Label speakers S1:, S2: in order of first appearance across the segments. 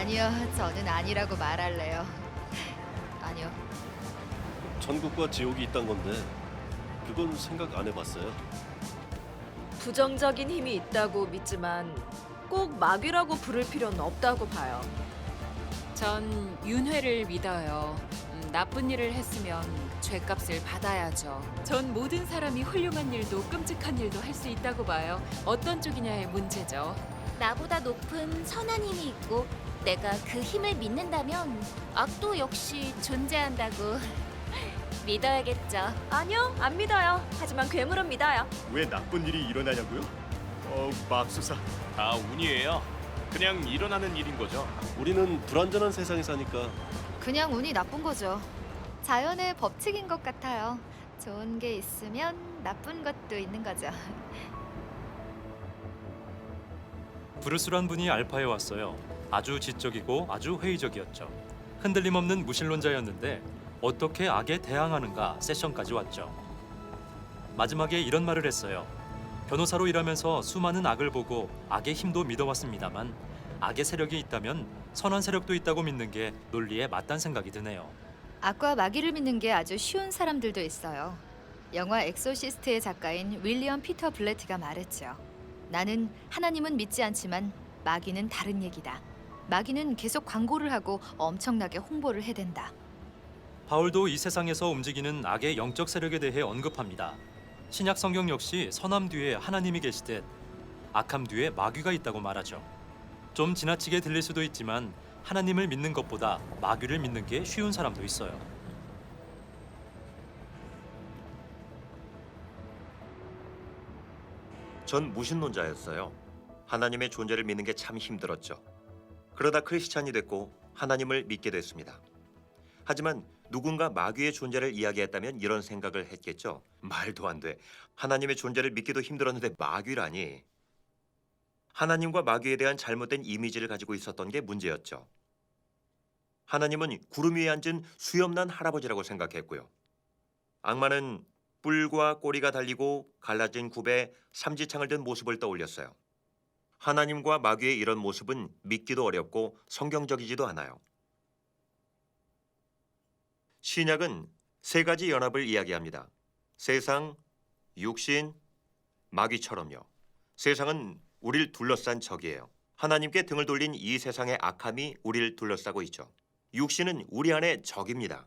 S1: 아니요, 저는 아니라고 말할래요. 아니요.
S2: 천국과 지옥이 있단 건데 그건 생각 안 해봤어요.
S3: 부정적인 힘이 있다고 믿지만 꼭 마귀라고 부를 필요는 없다고 봐요.
S4: 전 윤회를 믿어요. 나쁜 일을 했으면 죄값을 받아야죠. 전 모든 사람이 훌륭한 일도 끔찍한 일도 할 수 있다고 봐요. 어떤 쪽이냐의 문제죠.
S5: 나보다 높은 선한 힘이 있고 내가 그 힘을 믿는다면 악도 역시 존재한다고 믿어야겠죠.
S3: 아니요, 안 믿어요. 하지만 괴물은 믿어요.
S6: 왜 나쁜 일이 일어나냐고요? 맙소사.
S7: 다 운이에요. 그냥 일어나는 일인 거죠.
S2: 우리는 불완전한 세상에 사니까
S1: 그냥 운이 나쁜 거죠. 자연의 법칙인 것 같아요. 좋은 게 있으면 나쁜 것도 있는 거죠.
S8: 브루스란 분이 알파에 왔어요. 아주 지적이고 아주 회의적이었죠. 흔들림 없는 무신론자였는데 어떻게 악에 대항하는가 세션까지 왔죠. 마지막에 이런 말을 했어요. 변호사로 일하면서 수많은 악을 보고 악의 힘도 믿어왔습니다만 악의 세력이 있다면 선한 세력도 있다고 믿는 게 논리에 맞단 생각이 드네요.
S1: 악과 마귀를 믿는 게 아주 쉬운 사람들도 있어요. 영화 엑소시스트의 작가인 윌리엄 피터 블래티가 말했죠. 나는 하나님은 믿지 않지만 마귀는 다른 얘기다. 마귀는 계속 광고를 하고 엄청나게 홍보를 해댄다.
S8: 바울도 이 세상에서 움직이는 악의 영적 세력에 대해 언급합니다. 신약 성경 역시 선함 뒤에 하나님이 계시듯 악함 뒤에 마귀가 있다고 말하죠. 좀 지나치게 들릴 수도 있지만 하나님을 믿는 것보다 마귀를 믿는 게 쉬운 사람도 있어요.
S9: 전 무신론자였어요. 하나님의 존재를 믿는 게 참 힘들었죠. 그러다 크리스찬이 됐고 하나님을 믿게 됐습니다. 하지만 누군가 마귀의 존재를 이야기했다면 이런 생각을 했겠죠. 말도 안 돼. 하나님의 존재를 믿기도 힘들었는데 마귀라니. 하나님과 마귀에 대한 잘못된 이미지를 가지고 있었던 게 문제였죠. 하나님은 구름 위에 앉은 수염난 할아버지라고 생각했고요. 악마는 뿔과 꼬리가 달리고 갈라진 굽에 삼지창을 든 모습을 떠올렸어요. 하나님과 마귀의 이런 모습은 믿기도 어렵고 성경적이지도 않아요. 신약은 세 가지 연합을 이야기합니다. 세상, 육신, 마귀처럼요. 세상은 우리를 둘러싼 적이에요. 하나님께 등을 돌린 이 세상의 악함이 우리를 둘러싸고 있죠. 육신은 우리 안에 적입니다.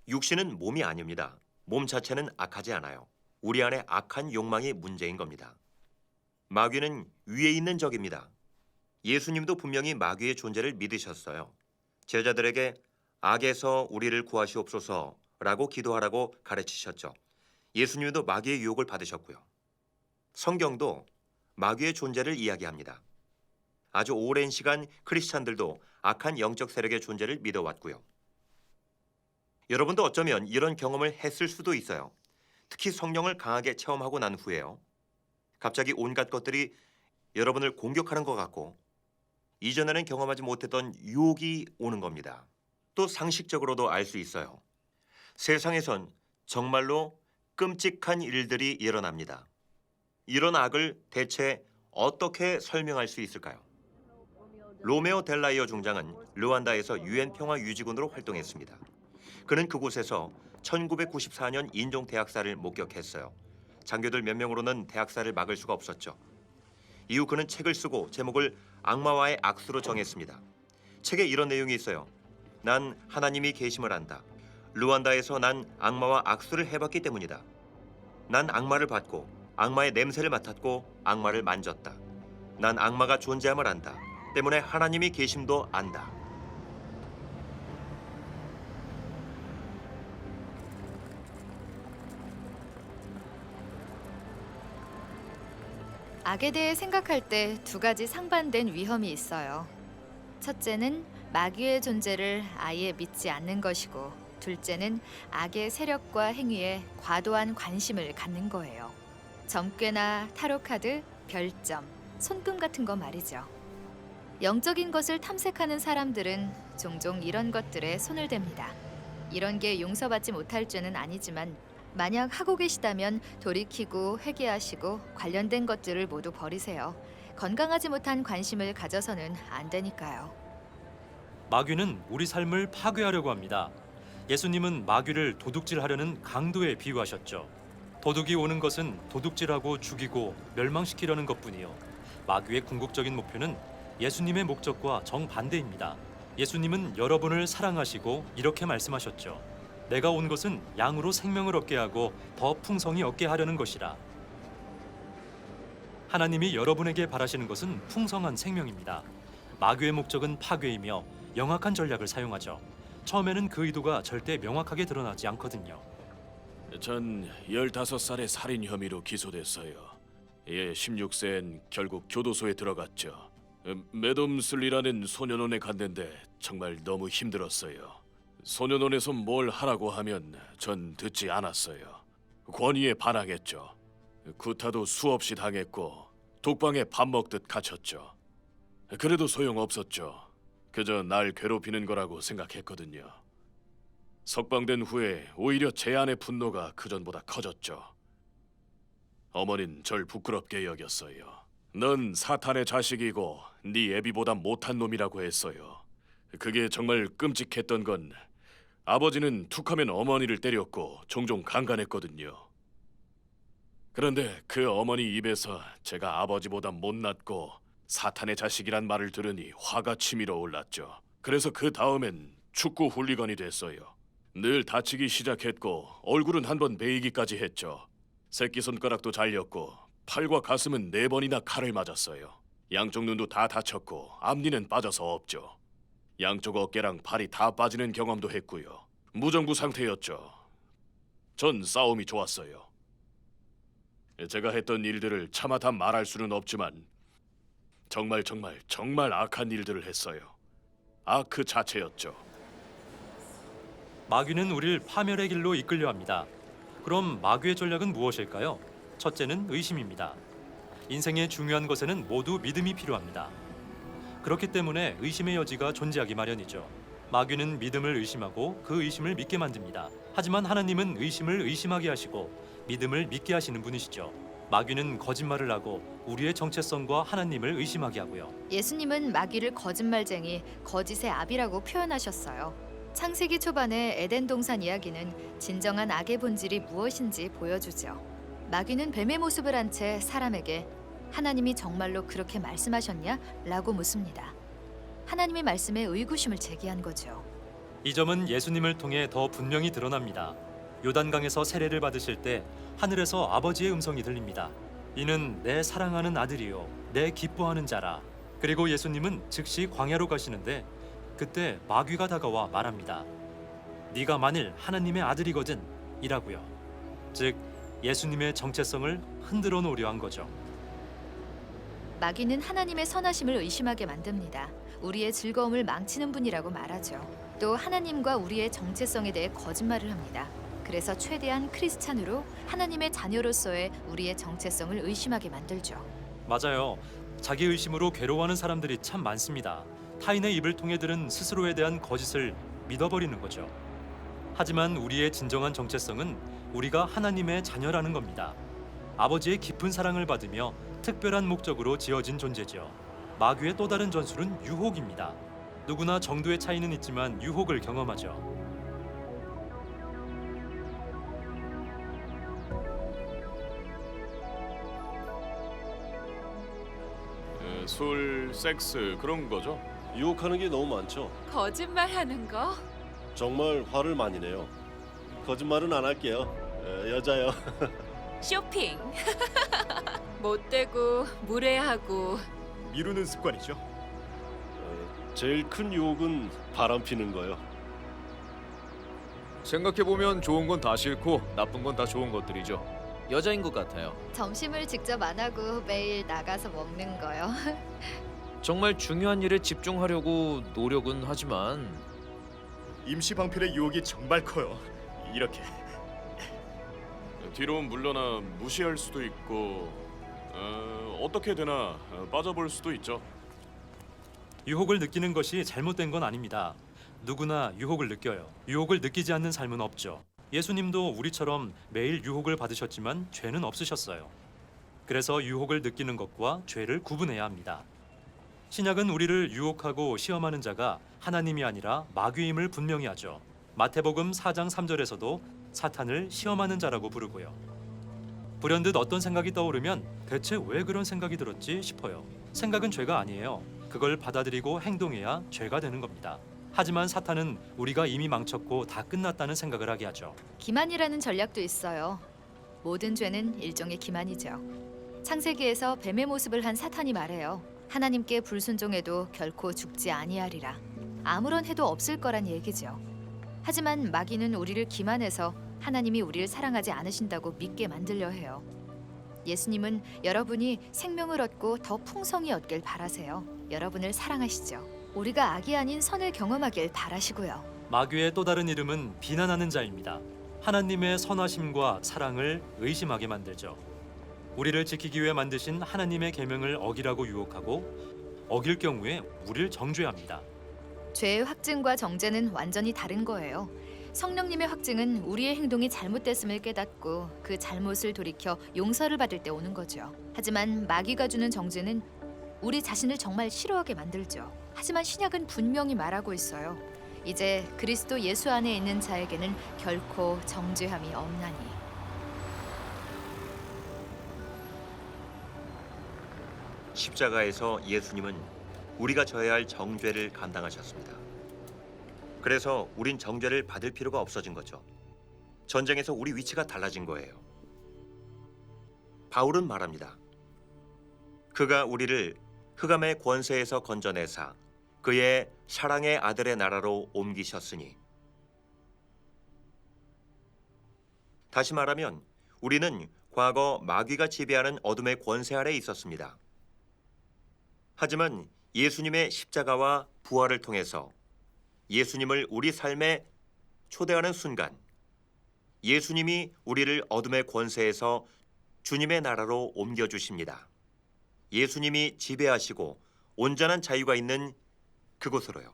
S9: 육신은 몸이 아닙니다. 몸 자체는 악하지 않아요. 우리 안에 악한 욕망이 문제인 겁니다. 마귀는 위에 있는 적입니다. 예수님도 분명히 마귀의 존재를 믿으셨어요. 제자들에게 악에서 우리를 구하시옵소서라고 기도하라고 가르치셨죠. 예수님도 마귀의 유혹을 받으셨고요. 성경도 마귀의 존재를 이야기합니다. 아주 오랜 시간 크리스찬들도 악한 영적 세력의 존재를 믿어왔고요. 여러분도 어쩌면 이런 경험을 했을 수도 있어요. 특히 성령을 강하게 체험하고 난 후에요. 갑자기 온갖 것들이 여러분을 공격하는 것 같고 이전에는 경험하지 못했던 유혹이 오는 겁니다. 또 상식적으로도 알 수 있어요. 세상에선 정말로 끔찍한 일들이 일어납니다. 이런 악을 대체 어떻게 설명할 수 있을까요? 로메오 델라이어 중장은 르완다에서 유엔 평화 유지군으로 활동했습니다. 그는 그곳에서 1994년 인종 대학살을 목격했어요. 장교들 몇 명으로는 대학살을 막을 수가 없었죠. 이후 그는 책을 쓰고 제목을 악마와의 악수로 정했습니다. 책에 이런 내용이 있어요. 난 하나님이 계심을 안다. 르완다에서 난 악마와 악수를 해봤기 때문이다. 난 악마를 봤고 악마의 냄새를 맡았고 악마를 만졌다. 난 악마가 존재함을 안다. 때문에 하나님이 계심도 안다.
S1: 악에 대해 생각할 때 두 가지 상반된 위험이 있어요. 첫째는 마귀의 존재를 아예 믿지 않는 것이고, 둘째는 악의 세력과 행위에 과도한 관심을 갖는 거예요. 점괘나 타로카드, 별점, 손금 같은 거 말이죠. 영적인 것을 탐색하는 사람들은 종종 이런 것들에 손을 댑니다. 이런 게 용서받지 못할 죄는 아니지만 만약 하고 계시다면 돌이키고 회개하시고 관련된 것들을 모두 버리세요. 건강하지 못한 관심을 가져서는 안 되니까요.
S8: 마귀는 우리 삶을 파괴하려고 합니다. 예수님은 마귀를 도둑질하려는 강도에 비유하셨죠. 도둑이 오는 것은 도둑질하고 죽이고 멸망시키려는 것뿐이요. 마귀의 궁극적인 목표는 예수님의 목적과 정반대입니다. 예수님은 여러분을 사랑하시고 이렇게 말씀하셨죠. 내가 온 것은 양으로 생명을 얻게 하고 더 풍성히 얻게 하려는 것이라. 하나님이 여러분에게 바라시는 것은 풍성한 생명입니다. 마귀의 목적은 파괴이며 영악한 전략을 사용하죠. 처음에는 그 의도가 절대 명확하게 드러나지 않거든요.
S7: 전 15살의 살인 혐의로 기소됐어요. 16세엔 결국 교도소에 들어갔죠. 매덤슬리라는 소년원에 갔는데 정말 너무 힘들었어요. 소년원에서 뭘 하라고 하면 전 듣지 않았어요. 권위에 반항했죠. 구타도 수없이 당했고 독방에 밥 먹듯 갇혔죠. 그래도 소용없었죠. 그저 날 괴롭히는 거라고 생각했거든요. 석방된 후에 오히려 제 안의 분노가 그전보다 커졌죠. 어머닌 절 부끄럽게 여겼어요. 넌 사탄의 자식이고 네 애비보다 못한 놈이라고 했어요. 그게 정말 끔찍했던 건 아버지는 툭하면 어머니를 때렸고 종종 강간했거든요. 그런데 그 어머니 입에서 제가 아버지보다 못났고 사탄의 자식이란 말을 들으니 화가 치밀어 올랐죠. 그래서 그 다음엔 축구 훌리건이 됐어요. 늘 다치기 시작했고 얼굴은 한 번 베이기까지 했죠. 새끼손가락도 잘렸고 팔과 가슴은 4번이나 칼을 맞았어요. 양쪽 눈도 다 다쳤고 앞니는 빠져서 없죠. 양쪽 어깨랑 팔이 다 빠지는 경험도 했고요. 무정부 상태였죠. 전 싸움이 좋았어요. 제가 했던 일들을 차마 다 말할 수는 없지만 정말 악한 일들을 했어요. 악 그 자체였죠.
S8: 마귀는 우리를 파멸의 길로 이끌려 합니다. 그럼 마귀의 전략은 무엇일까요? 첫째는 의심입니다. 인생의 중요한 것에는 모두 믿음이 필요합니다. 그렇기 때문에 의심의 여지가 존재하기 마련이죠. 마귀는 믿음을 의심하고 그 의심을 믿게 만듭니다. 하지만 하나님은 의심을 의심하게 하시고 믿음을 믿게 하시는 분이시죠. 마귀는 거짓말을 하고 우리의 정체성과 하나님을 의심하게 하고요.
S1: 예수님은 마귀를 거짓말쟁이, 거짓의 아비라고 표현하셨어요. 창세기 초반의 에덴 동산 이야기는 진정한 악의 본질이 무엇인지 보여주죠. 마귀는 뱀의 모습을 한 채 사람에게 하나님이 정말로 그렇게 말씀하셨냐? 라고 묻습니다. 하나님의 말씀에 의구심을 제기한 거죠.
S8: 이 점은 예수님을 통해 더 분명히 드러납니다. 요단강에서 세례를 받으실 때 하늘에서 아버지의 음성이 들립니다. 이는 내 사랑하는 아들이요 내 기뻐하는 자라. 그리고 예수님은 즉시 광야로 가시는데 그때 마귀가 다가와 말합니다. 네가 만일 하나님의 아들이거든 이라고요. 즉 예수님의 정체성을 흔들어 놓으려 한 거죠.
S1: 마귀는 하나님의 선하심을 의심하게 만듭니다. 우리의 즐거움을 망치는 분이라고 말하죠. 또 하나님과 우리의 정체성에 대해 거짓말을 합니다. 그래서 최대한 크리스찬으로 하나님의 자녀로서의 우리의 정체성을 의심하게 만들죠.
S8: 맞아요. 자기 의심으로 괴로워하는 사람들이 참 많습니다. 타인의 입을 통해 들은 스스로에 대한 거짓을 믿어버리는 거죠. 하지만 우리의 진정한 정체성은 우리가 하나님의 자녀라는 겁니다. 아버지의 깊은 사랑을 받으며 특별한 목적으로 지어진 존재죠. 마귀의 또 다른 전술은 유혹입니다. 누구나 정도의 차이는 있지만 유혹을 경험하죠.
S7: 술, 섹스 그런 거죠?
S2: 유혹하는 게 너무 많죠.
S4: 거짓말하는 거?
S2: 정말 화를 많이 내요. 거짓말은 안 할게요. 여자요.
S4: 쇼핑. 못되고 무례하고
S6: 미루는 습관이죠.
S2: 제일 큰 유혹은 바람 피는 거요.
S10: 생각해보면 좋은 건 다 싫고 나쁜 건 다 좋은 것들이죠. 여자인 것 같아요.
S1: 점심을 직접 안 하고 매일 나가서 먹는 거요.
S10: 정말 중요한 일에 집중하려고 노력은 하지만
S6: 임시 방편의 유혹이 정말 커요. 이렇게
S7: 뒤로 물러나 무시할 수도 있고 어떻게 되나 빠져볼 수도 있죠.
S8: 유혹을 느끼는 것이 잘못된 건 아닙니다. 누구나 유혹을 느껴요. 유혹을 느끼지 않는 삶은 없죠. 예수님도 우리처럼 매일 유혹을 받으셨지만 죄는 없으셨어요. 그래서 유혹을 느끼는 것과 죄를 구분해야 합니다. 신약은 우리를 유혹하고 시험하는 자가 하나님이 아니라 마귀임을 분명히 하죠. 마태복음 4장 3절에서도 사탄을 시험하는 자라고 부르고요. 불현듯 어떤 생각이 떠오르면 대체 왜 그런 생각이 들었지 싶어요. 생각은 죄가 아니에요. 그걸 받아들이고 행동해야 죄가 되는 겁니다. 하지만 사탄은 우리가 이미 망쳤고 다 끝났다는 생각을 하게 하죠.
S1: 기만이라는 전략도 있어요. 모든 죄는 일종의 기만이죠. 창세기에서 뱀의 모습을 한 사탄이 말해요. 하나님께 불순종해도 결코 죽지 아니하리라. 아무런 해도 없을 거란 얘기죠. 하지만 마귀는 우리를 기만해서 하나님이 우리를 사랑하지 않으신다고 믿게 만들려 해요. 예수님은 여러분이 생명을 얻고 더 풍성히 얻길 바라세요. 여러분을 사랑하시죠. 우리가 악이 아닌 선을 경험하길 바라시고요.
S8: 마귀의 또 다른 이름은 비난하는 자입니다. 하나님의 선하심과 사랑을 의심하게 만들죠. 우리를 지키기 위해 만드신 하나님의 계명을 어기라고 유혹하고 어길 경우에 우리를 정죄합니다.
S1: 죄의 확증과 정죄는 완전히 다른 거예요. 성령님의 확증은 우리의 행동이 잘못됐음을 깨닫고 그 잘못을 돌이켜 용서를 받을 때 오는 거죠. 하지만 마귀가 주는 정죄는 우리 자신을 정말 싫어하게 만들죠. 하지만 신약은 분명히 말하고 있어요. 이제 그리스도 예수 안에 있는 자에게는 결코 정죄함이 없나니.
S9: 십자가에서 예수님은 우리가 져야 할 정죄를 감당하셨습니다. 그래서 우린 정죄를 받을 필요가 없어진 거죠. 전쟁에서 우리 위치가 달라진 거예요. 바울은 말합니다. 그가 우리를 흑암의 권세에서 건져내사 그의 사랑의 아들의 나라로 옮기셨으니. 다시 말하면 우리는 과거 마귀가 지배하는 어둠의 권세 아래 있었습니다. 하지만 예수님의 십자가와 부활을 통해서 예수님을 우리 삶에 초대하는 순간 예수님이 우리를 어둠의 권세에서 주님의 나라로 옮겨주십니다. 예수님이 지배하시고 온전한 자유가 있는 그곳으로요.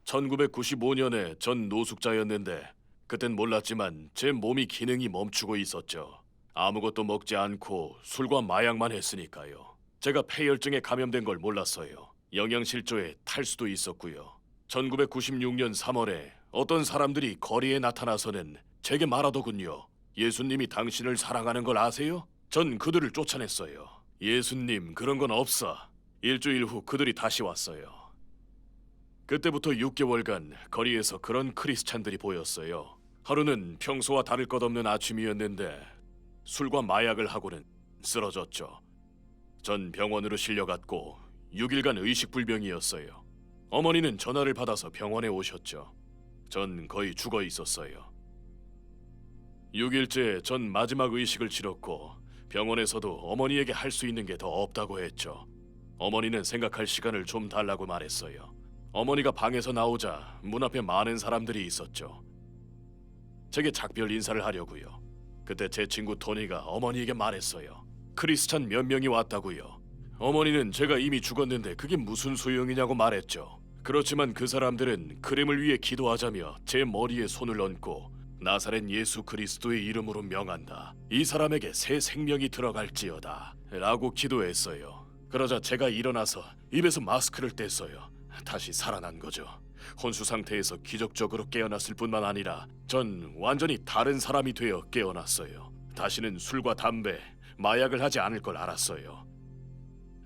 S7: 1995년에 전 노숙자였는데 그땐 몰랐지만 제 몸이 기능이 멈추고 있었죠. 아무것도 먹지 않고 술과 마약만 했으니까요. 제가 폐혈증에 감염된 걸 몰랐어요. 영양실조에 탈수도 있었고요. 1996년 3월에 어떤 사람들이 거리에 나타나서는 제게 말하더군요. 예수님이 당신을 사랑하는 걸 아세요? 전 그들을 쫓아냈어요. 예수님 그런 건 없어. 일주일 후 그들이 다시 왔어요. 그때부터 6개월간 거리에서 그런 크리스찬들이 보였어요. 하루는 평소와 다를 것 없는 아침이었는데 술과 마약을 하고는 쓰러졌죠. 전 병원으로 실려갔고 6일간 의식불명이었어요. 어머니는 전화를 받아서 병원에 오셨죠. 전 거의 죽어 있었어요. 6일째 전 마지막 의식을 치렀고 병원에서도 어머니에게 할 수 있는 게 더 없다고 했죠. 어머니는 생각할 시간을 좀 달라고 말했어요. 어머니가 방에서 나오자 문 앞에 많은 사람들이 있었죠. 제게 작별 인사를 하려고요. 그때 제 친구 토니가 어머니에게 말했어요. 크리스찬 몇 명이 왔다고요. 어머니는 제가 이미 죽었는데 그게 무슨 소용이냐고 말했죠. 그렇지만 그 사람들은 그림을 위해 기도하자며 제 머리에 손을 얹고 나사렛 예수 그리스도의 이름으로 명한다. 이 사람에게 새 생명이 들어갈지어다 라고 기도했어요. 그러자 제가 일어나서 입에서 마스크를 뗐어요. 다시 살아난 거죠. 혼수 상태에서 기적적으로 깨어났을 뿐만 아니라 전 완전히 다른 사람이 되어 깨어났어요. 다시는 술과 담배, 마약을 하지 않을 걸 알았어요.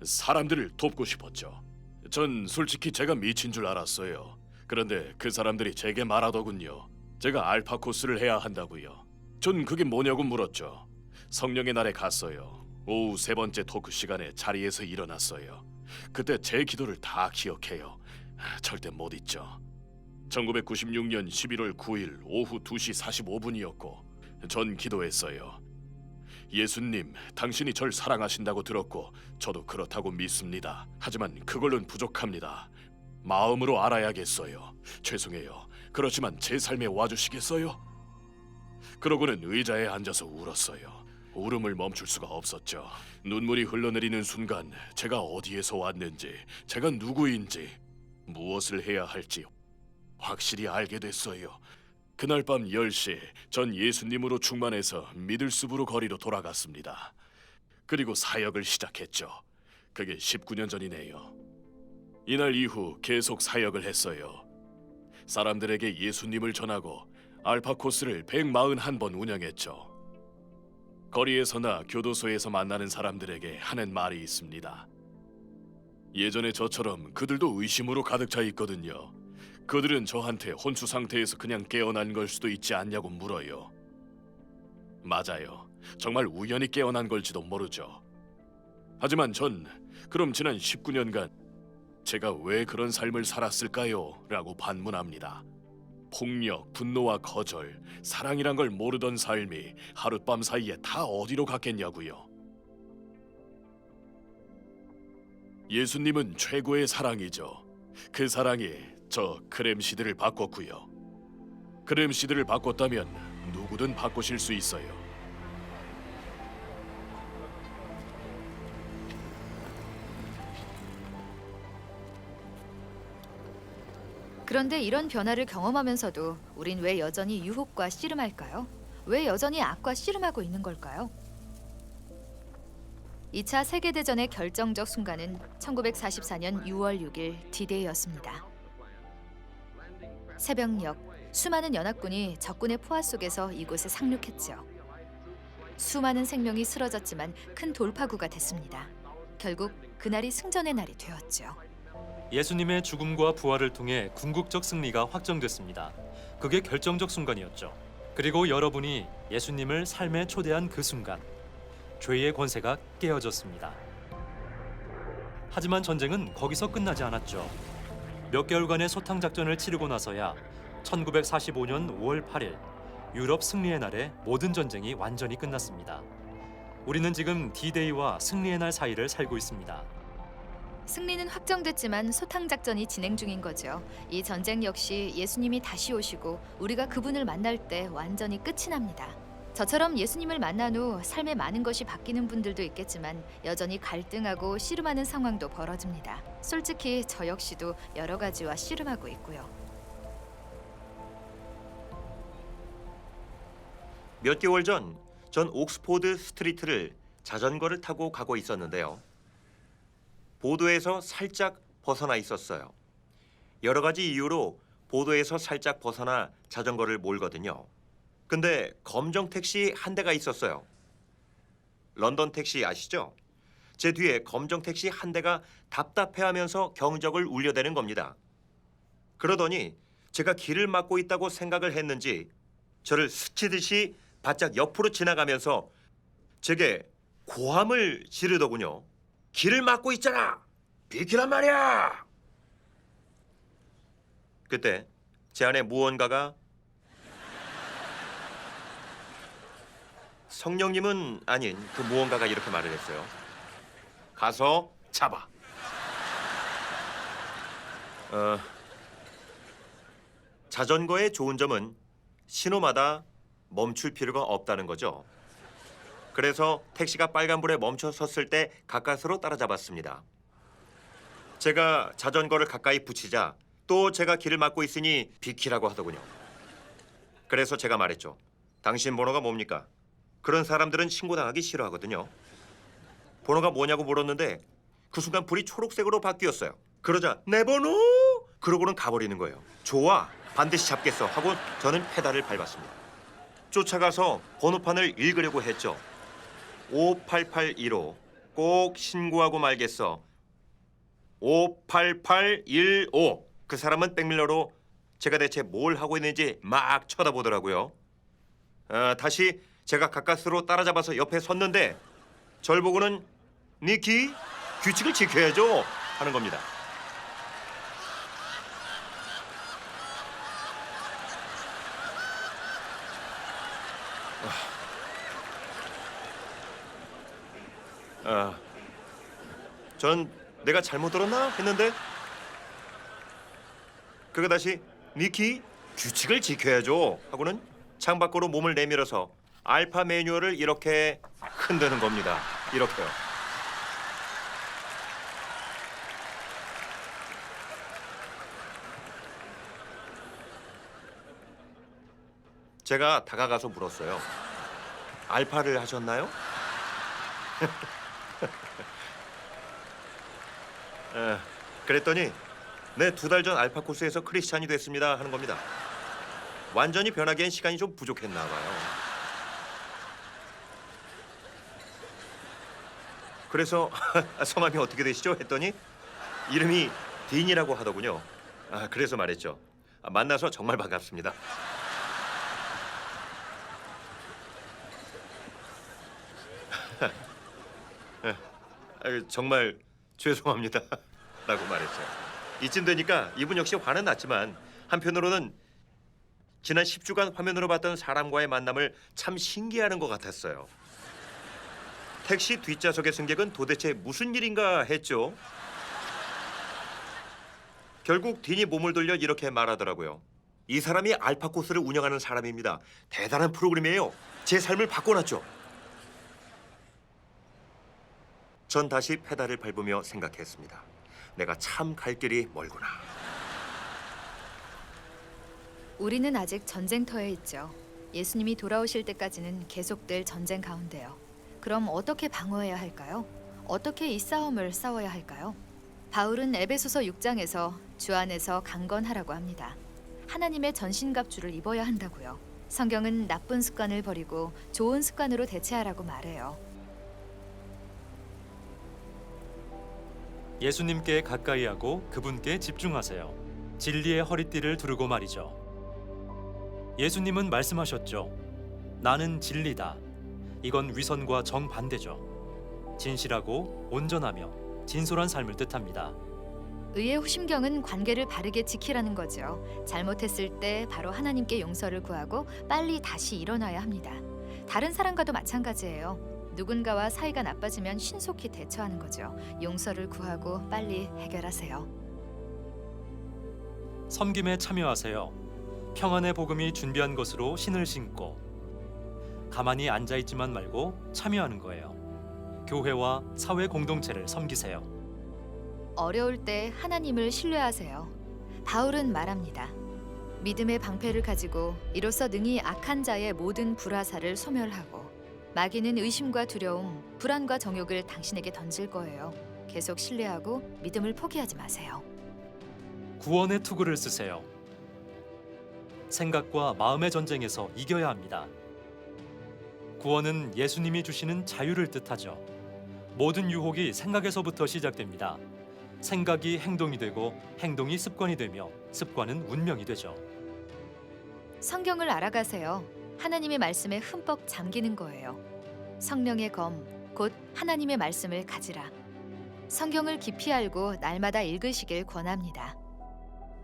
S7: 사람들을 돕고 싶었죠. 전 솔직히 제가 미친 줄 알았어요. 그런데 그 사람들이 제게 말하더군요. 제가 알파 코스를 해야 한다고요. 전 그게 뭐냐고 물었죠. 성령의 날에 갔어요. 오후 3번째 토크 시간에 자리에서 일어났어요. 그때 제 기도를 다 기억해요. 절대 못 잊죠. 1996년 11월 9일 오후 2시 45분이었고 전 기도했어요. 예수님, 당신이 절 사랑하신다고 들었고 저도 그렇다고 믿습니다. 하지만 그걸로는 부족합니다. 마음으로 알아야겠어요. 죄송해요. 그렇지만 제 삶에 와주시겠어요? 그러고는 의자에 앉아서 울었어요. 울음을 멈출 수가 없었죠. 눈물이 흘러내리는 순간 제가 어디에서 왔는지, 제가 누구인지, 무엇을 해야 할지 확실히 알게 됐어요. 그날 밤 10시 전 예수님으로 충만해서 미들스부르 거리로 돌아갔습니다. 그리고 사역을 시작했죠. 그게 19년 전이네요. 이날 이후 계속 사역을 했어요. 사람들에게 예수님을 전하고 알파 코스를 141번 운영했죠. 거리에서나 교도소에서 만나는 사람들에게 하는 말이 있습니다. 예전에 저처럼 그들도 의심으로 가득 차 있거든요. 그들은 저한테 혼수 상태에서 그냥 깨어난 걸 수도 있지 않냐고 물어요. 맞아요. 정말 우연히 깨어난 걸지도 모르죠. 하지만 전 그럼 지난 19년간 제가 왜 그런 삶을 살았을까요? 라고 반문합니다. 폭력, 분노와 거절, 사랑이란 걸 모르던 삶이 하룻밤 사이에 다 어디로 갔겠냐고요. 예수님은 최고의 사랑이죠. 그 사랑이 저 크렘시드를 바꿨고요. 크렘시드를 바꿨다면 누구든 바꾸실 수 있어요.
S1: 그런데 이런 변화를 경험하면서도 우린 왜 여전히 유혹과 씨름할까요? 왜 여전히 악과 씨름하고 있는 걸까요? 2차 세계대전의 결정적 순간은 1944년 6월 6일 D-Day였습니다. 새벽녘, 수많은 연합군이 적군의 포화 속에서 이곳에 상륙했죠. 수많은 생명이 쓰러졌지만 큰 돌파구가 됐습니다. 결국 그날이 승전의 날이 되었죠.
S8: 예수님의 죽음과 부활을 통해 궁극적 승리가 확정됐습니다. 그게 결정적 순간이었죠. 그리고 여러분이 예수님을 삶에 초대한 그 순간, 죄의 권세가 깨어졌습니다. 하지만 전쟁은 거기서 끝나지 않았죠. 몇 개월간의 소탕 작전을 치르고 나서야 1945년 5월 8일 유럽 승리의 날에 모든 전쟁이 완전히 끝났습니다. 우리는 지금 D-Day와 승리의 날 사이를 살고 있습니다.
S1: 승리는 확정됐지만 소탕 작전이 진행 중인 거죠. 이 전쟁 역시 예수님이 다시 오시고 우리가 그분을 만날 때 완전히 끝이 납니다. 저처럼 예수님을 만난 후 삶의 많은 것이 바뀌는 분들도 있겠지만 여전히 갈등하고 씨름하는 상황도 벌어집니다. 솔직히 저 역시도 여러 가지와 씨름하고 있고요.
S9: 몇 개월 전 옥스포드 스트리트를 자전거를 타고 가고 있었는데요. 보도에서 살짝 벗어나 있었어요. 여러 가지 이유로 보도에서 살짝 벗어나 자전거를 몰거든요. 근데 검정 택시 한 대가 있었어요. 런던 택시 아시죠? 제 뒤에 검정 택시 한 대가 답답해하면서 경적을 울려대는 겁니다. 그러더니 제가 길을 막고 있다고 생각을 했는지 저를 스치듯이 바짝 옆으로 지나가면서 제게 고함을 지르더군요. 길을 막고 있잖아. 비키란 말이야. 그때 제 안에 무언가가 성령님은 아닌 그 무언가가 이렇게 말을 했어요. 가서 잡아. 자전거의 좋은 점은 신호마다 멈출 필요가 없다는 거죠. 그래서 택시가 빨간불에 멈춰 섰을 때 가까스로 따라잡았습니다. 제가 자전거를 가까이 붙이자 또 제가 길을 막고 있으니 비키라고 하더군요. 그래서 제가 말했죠. 당신 번호가 뭡니까? 그런 사람들은 신고당하기 싫어하거든요. 번호가 뭐냐고 물었는데 그 순간 불이 초록색으로 바뀌었어요. 그러자 내 번호! 그러고는 가버리는 거예요. 좋아, 반드시 잡겠어 하고 저는 페달을 밟았습니다. 쫓아가서 번호판을 읽으려고 했죠. 58815 꼭 신고하고 말겠어. 58815. 그 사람은 백밀러로 제가 대체 뭘 하고 있는지 막 쳐다보더라고요. 다시 제가 가까스로 따라잡아서 옆에 섰는데 절 보고는 니키 규칙을 지켜야죠 하는 겁니다. 전 내가 잘못 들었나 했는데 그가 다시 니키 규칙을 지켜야죠 하고는 창밖으로 몸을 내밀어서 알파 매뉴얼을 이렇게 흔드는 겁니다. 이렇게요. 제가 다가가서 물었어요. 알파를 하셨나요? 그랬더니 네, 2달 전 알파 코스에서 크리스찬이 됐습니다 하는 겁니다. 완전히 변하기엔 시간이 좀 부족했나 봐요. 그래서 성함이 어떻게 되시죠? 했더니 이름이 딘이라고 하더군요. 그래서 말했죠. 만나서 정말 반갑습니다. 정말 죄송합니다 라고 말했어요. 이쯤 되니까 이분 역시 화는 났지만 한편으로는 지난 10주간 화면으로 봤던 사람과의 만남을 참 신기해하는 것 같았어요. 택시 뒷좌석의 승객은 도대체 무슨 일인가 했죠. 결국 딘이 몸을 돌려 이렇게 말하더라고요. 이 사람이 알파 코스를 운영하는 사람입니다. 대단한 프로그램이에요. 제 삶을 바꿔놨죠. 전 다시 페달을 밟으며 생각했습니다. 내가 참 갈 길이 멀구나.
S1: 우리는 아직 전쟁터에 있죠. 예수님이 돌아오실 때까지는 계속될 전쟁 가운데요. 그럼 어떻게 방어해야 할까요? 어떻게 이 싸움을 싸워야 할까요? 바울은 에베소서 6장에서 주 안에서 강건하라고 합니다. 하나님의 전신갑주를 입어야 한다고요. 성경은 나쁜 습관을 버리고 좋은 습관으로 대체하라고 말해요.
S8: 예수님께 가까이 하고 그분께 집중하세요. 진리의 허리띠를 두르고 말이죠. 예수님은 말씀하셨죠. 나는 진리다. 이건 위선과 정반대죠. 진실하고 온전하며 진솔한 삶을 뜻합니다.
S1: 의의 후심경은 관계를 바르게 지키라는 거죠. 잘못했을 때 바로 하나님께 용서를 구하고 빨리 다시 일어나야 합니다. 다른 사람과도 마찬가지예요. 누군가와 사이가 나빠지면 신속히 대처하는 거죠. 용서를 구하고 빨리 해결하세요.
S8: 섬김에 참여하세요. 평안의 복음이 준비한 것으로 신을 신고 가만히 앉아 있지만 말고 참여하는 거예요. 교회와 사회 공동체를 섬기세요.
S1: 어려울 때 하나님을 신뢰하세요. 바울은 말합니다. 믿음의 방패를 가지고 이로써 능히 악한 자의 모든 불화살을 소멸하고 마귀는 의심과 두려움, 불안과 정욕을 당신에게 던질 거예요. 계속 신뢰하고 믿음을 포기하지 마세요.
S8: 구원의 투구를 쓰세요. 생각과 마음의 전쟁에서 이겨야 합니다. 구원은 예수님이 주시는 자유를 뜻하죠. 모든 유혹이 생각에서부터 시작됩니다. 생각이 행동이 되고 행동이 습관이 되며 습관은 운명이 되죠.
S1: 성경을 알아가세요. 하나님의 말씀에 흠뻑 잠기는 거예요. 성령의 검, 곧 하나님의 말씀을 가지라. 성경을 깊이 알고 날마다 읽으시길 권합니다.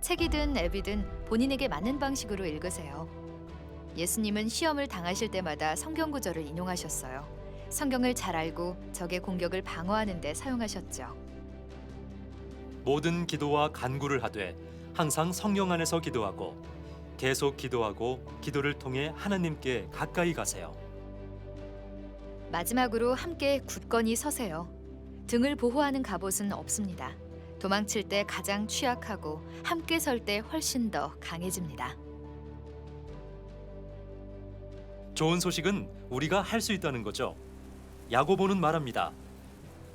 S1: 책이든 앱이든 본인에게 맞는 방식으로 읽으세요. 예수님은 시험을 당하실 때마다 성경 구절을 인용하셨어요. 성경을 잘 알고 적의 공격을 방어하는 데 사용하셨죠.
S8: 모든 기도와 간구를 하되 항상 성령 안에서 기도하고 계속 기도하고 기도를 통해 하나님께 가까이 가세요.
S1: 마지막으로 함께 굳건히 서세요. 등을 보호하는 갑옷은 없습니다. 도망칠 때 가장 취약하고 함께 설 때 훨씬 더 강해집니다.
S8: 좋은 소식은 우리가 할 수 있다는 거죠. 야고보는 말합니다.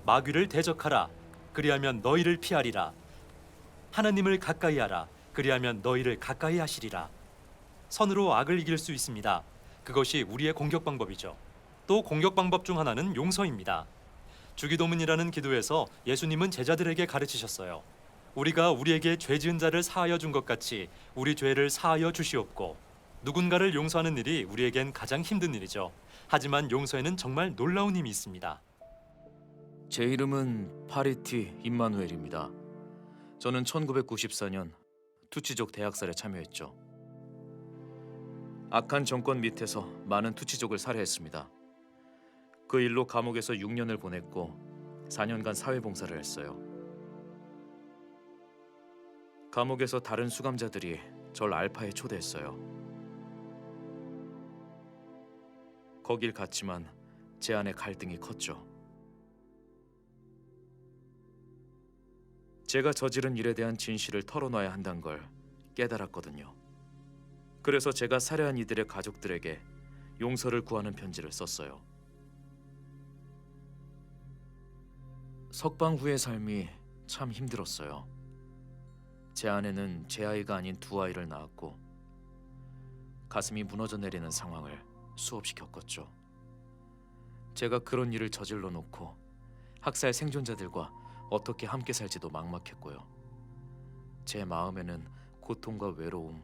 S8: 마귀를 대적하라. 그리하면 너희를 피하리라. 하나님을 가까이 하라. 그리하면 너희를 가까이 하시리라. 선으로 악을 이길 수 있습니다. 그것이 우리의 공격 방법이죠. 또 공격 방법 중 하나는 용서입니다. 주기도문이라는 기도에서 예수님은 제자들에게 가르치셨어요. 우리가 우리에게 죄 지은 자를 사하여 준 것 같이 우리 죄를 사하여 주시옵고. 누군가를 용서하는 일이 우리에겐 가장 힘든 일이죠. 하지만 용서에는 정말 놀라운 힘이 있습니다.
S10: 제 이름은 파리티 임마누엘입니다. 저는 1994년 투치족 대학살에 참여했죠. 악한 정권 밑에서 많은 투치족을 살해했습니다. 그 일로 감옥에서 6년을 보냈고 4년간 사회봉사를 했어요. 감옥에서 다른 수감자들이 절 알파에 초대했어요. 거길 갔지만 제 안에 갈등이 컸죠. 제가 저지른 일에 대한 진실을 털어놔야 한다는 걸 깨달았거든요. 그래서 제가 살해한 이들의 가족들에게 용서를 구하는 편지를 썼어요. 석방 후의 삶이 참 힘들었어요. 제 아내는 제 아이가 아닌 두 아이를 낳았고 가슴이 무너져 내리는 상황을 수없이 겪었죠. 제가 그런 일을 저질러 놓고 학살 생존자들과 어떻게 함께 살지도 막막했고요. 제 마음에는 고통과 외로움,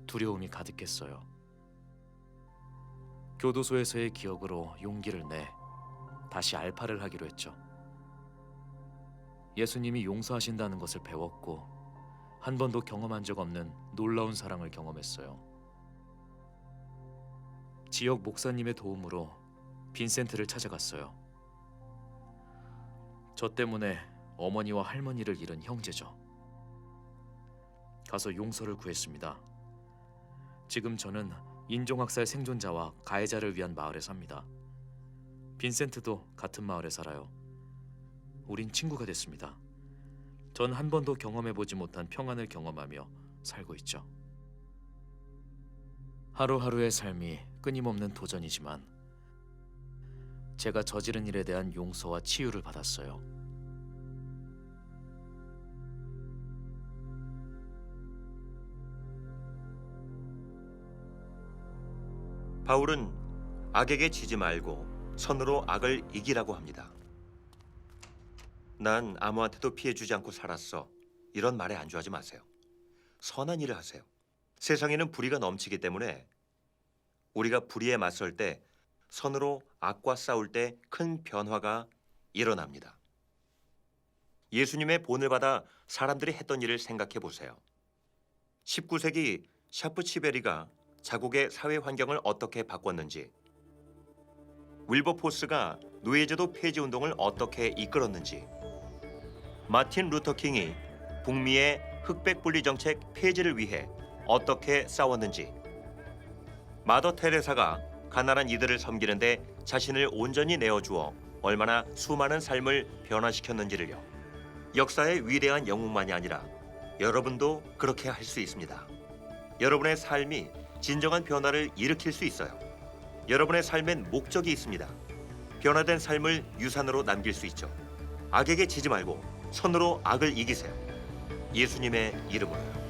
S10: 두려움이 가득했어요. 교도소에서의 기억으로 용기를 내 다시 알파를 하기로 했죠. 예수님이 용서하신다는 것을 배웠고 한 번도 경험한 적 없는 놀라운 사랑을 경험했어요. 지역 목사님의 도움으로 빈센트를 찾아갔어요. 저 때문에 어머니와 할머니를 잃은 형제죠. 가서 용서를 구했습니다. 지금 저는 인종학살 생존자와 가해자를 위한 마을에 삽니다. 빈센트도 같은 마을에 살아요. 우린 친구가 됐습니다. 전 한 번도 경험해보지 못한 평안을 경험하며 살고 있죠. 하루하루의 삶이 끊임없는 도전이지만 제가 저지른 일에 대한 용서와 치유를 받았어요.
S9: 바울은 악에게 지지 말고 선으로 악을 이기라고 합니다. 난 아무한테도 피해 주지 않고 살았어. 이런 말에 안주하지 마세요. 선한 일을 하세요. 세상에는 불의가 넘치기 때문에 우리가 불의에 맞설 때 선으로 악과 싸울 때 큰 변화가 일어납니다. 예수님의 본을 받아 사람들이 했던 일을 생각해 보세요. 19세기 샤프치베리가 자국의 사회 환경을 어떻게 바꿨는지, 윌버포스가 노예제도 폐지 운동을 어떻게 이끌었는지, 마틴 루터 킹이 북미의 흑백 분리 정책 폐지를 위해 어떻게 싸웠는지, 마더 테레사가 가난한 이들을 섬기는데 자신을 온전히 내어주어 얼마나 수많은 삶을 변화시켰는지를요. 역사의 위대한 영웅만이 아니라 여러분도 그렇게 할 수 있습니다. 여러분의 삶이 진정한 변화를 일으킬 수 있어요. 여러분의 삶엔 목적이 있습니다. 변화된 삶을 유산으로 남길 수 있죠. 악에게 지지 말고 선으로 악을 이기세요. 예수님의 이름으로요.